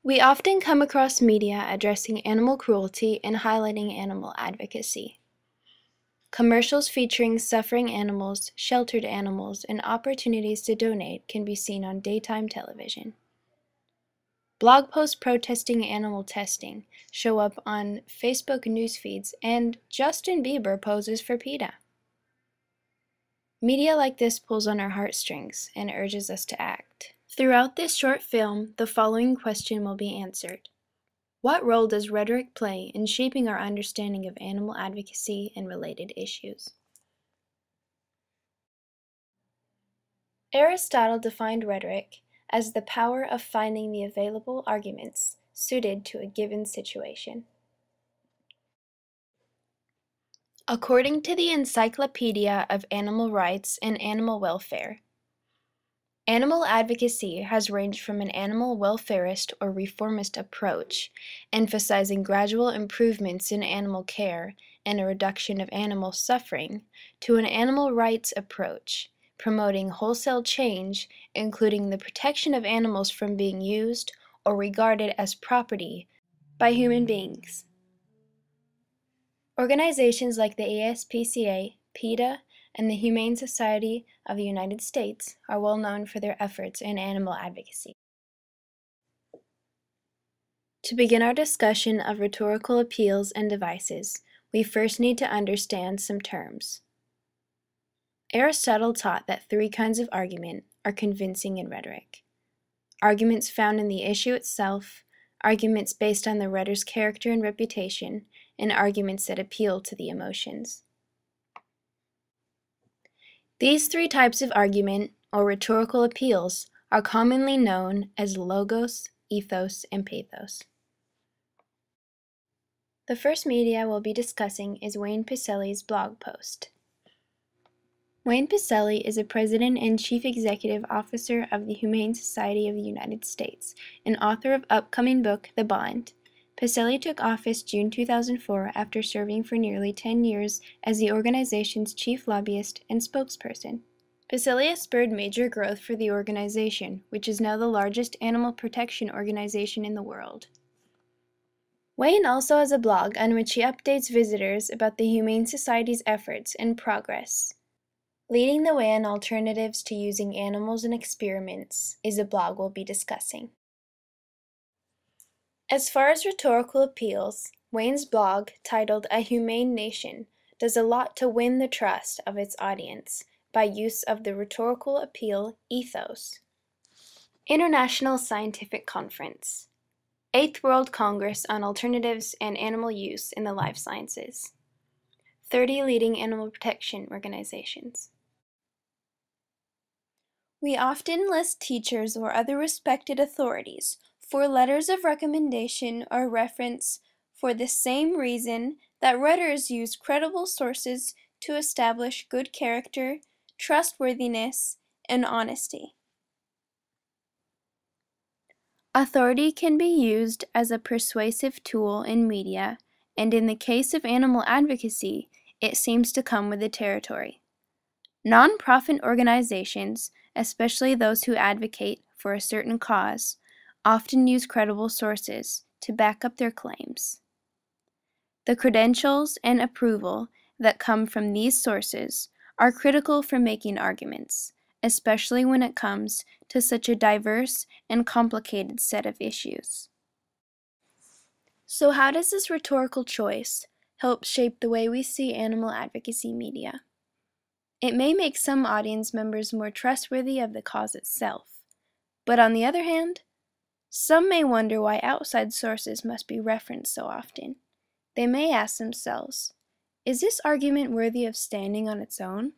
We often come across media addressing animal cruelty and highlighting animal advocacy. Commercials featuring suffering animals, sheltered animals, and opportunities to donate can be seen on daytime television. Blog posts protesting animal testing show up on Facebook news feeds, and Justin Bieber poses for PETA. Media like this pulls on our heartstrings and urges us to act. Throughout this short film, the following question will be answered. What role does rhetoric play in shaping our understanding of animal advocacy and related issues? Aristotle defined rhetoric as the power of finding the available arguments suited to a given situation. According to the Encyclopedia of Animal Rights and Animal Welfare, animal advocacy has ranged from an animal welfarist or reformist approach, emphasizing gradual improvements in animal care and a reduction of animal suffering, to an animal rights approach, promoting wholesale change, including the protection of animals from being used or regarded as property by human beings. Organizations like the ASPCA, PETA, and the Humane Society of the United States are well known for their efforts in animal advocacy. To begin our discussion of rhetorical appeals and devices, we first need to understand some terms. Aristotle taught that three kinds of argument are convincing in rhetoric: arguments found in the issue itself, arguments based on the rhetoric's character and reputation, and arguments that appeal to the emotions. These three types of argument, or rhetorical appeals, are commonly known as logos, ethos, and pathos. The first media we'll be discussing is Wayne Pacelle blog post. Wayne Pacelle is the President and Chief Executive Officer of the Humane Society of the United States and author of upcoming book, The Bond. Pacelle took office June 2004 after serving for nearly 10 years as the organization's chief lobbyist and spokesperson. Pacelle has spurred major growth for the organization, which is now the largest animal protection organization in the world. Wayne also has a blog on which he updates visitors about the Humane Society's efforts and progress. Leading the Way on Alternatives to Using Animals in Experiments is a blog we'll be discussing. As far as rhetorical appeals, Wayne's blog, titled A Humane Nation, does a lot to win the trust of its audience by use of the rhetorical appeal ethos. International Scientific Conference, 8th World Congress on Alternatives and Animal Use in the Life Sciences, 30 leading animal protection organizations. We often list teachers or other respected authorities for letters of recommendation or reference for the same reason that writers use credible sources to establish good character, trustworthiness, and honesty. Authority can be used as a persuasive tool in media, and in the case of animal advocacy, it seems to come with the territory. Non-profit organizations, especially those who advocate for a certain cause, often use credible sources to back up their claims. The credentials and approval that come from these sources are critical for making arguments, especially when it comes to such a diverse and complicated set of issues. So how does this rhetorical choice help shape the way we see animal advocacy media? It may make some audience members more trustworthy of the cause itself, but on the other hand, some may wonder why outside sources must be referenced so often. They may ask themselves, is this argument worthy of standing on its own?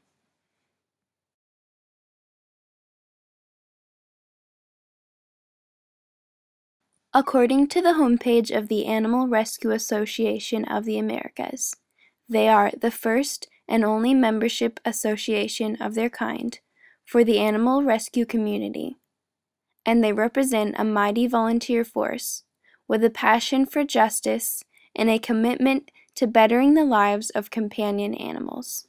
According to the homepage of the Animal Rescue Association of the Americas, they are the first and only membership association of their kind for the animal rescue community, and they represent a mighty volunteer force with a passion for justice and a commitment to bettering the lives of companion animals.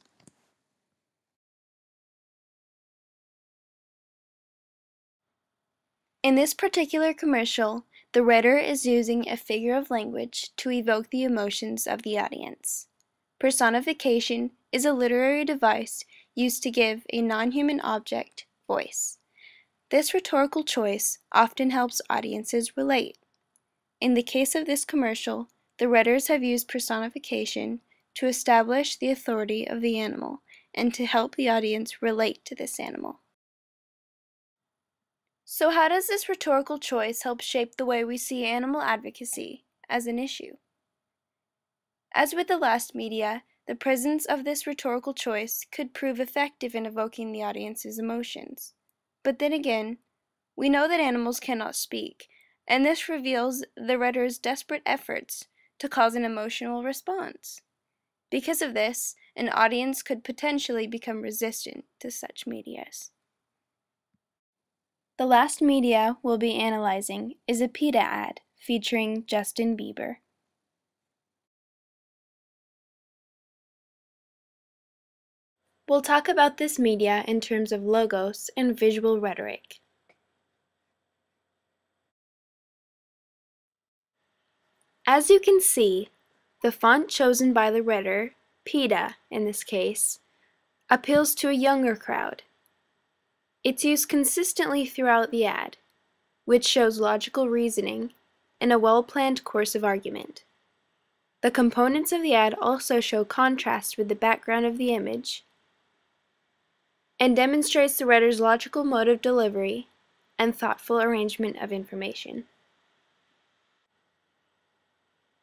In this particular commercial, The writer is using a figure of language to evoke the emotions of the audience. Personification is a literary device used to give a non-human object voice. This rhetorical choice often helps audiences relate. In the case of this commercial, the writers have used personification to establish the authority of the animal and to help the audience relate to this animal. So how does this rhetorical choice help shape the way we see animal advocacy as an issue? As with the last media, the presence of this rhetorical choice could prove effective in evoking the audience's emotions. But then again, we know that animals cannot speak, and this reveals the writer's desperate efforts to cause an emotional response. Because of this, an audience could potentially become resistant to such medias. The last media we'll be analyzing is a PETA ad featuring Justin Bieber. We'll talk about this media in terms of logos and visual rhetoric. As you can see, the font chosen by the writer, PETA in this case, appeals to a younger crowd. It's used consistently throughout the ad, which shows logical reasoning and a well-planned course of argument. The components of the ad also show contrast with the background of the image and demonstrates the writer's logical mode of delivery and thoughtful arrangement of information.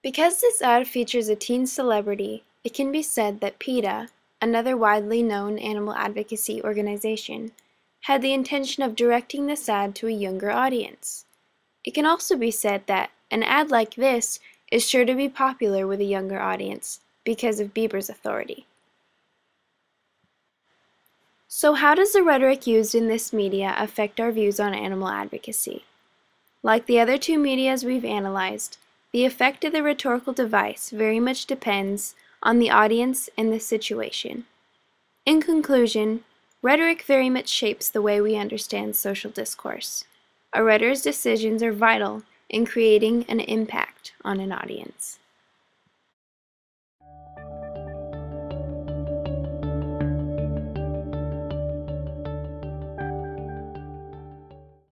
Because this ad features a teen celebrity, it can be said that PETA, another widely known animal advocacy organization, had the intention of directing this ad to a younger audience. It can also be said that an ad like this is sure to be popular with a younger audience because of Bieber's authority. So how does the rhetoric used in this media affect our views on animal advocacy? Like the other two medias we've analyzed, the effect of the rhetorical device very much depends on the audience and the situation. In conclusion, rhetoric very much shapes the way we understand social discourse. A writer's decisions are vital in creating an impact on an audience.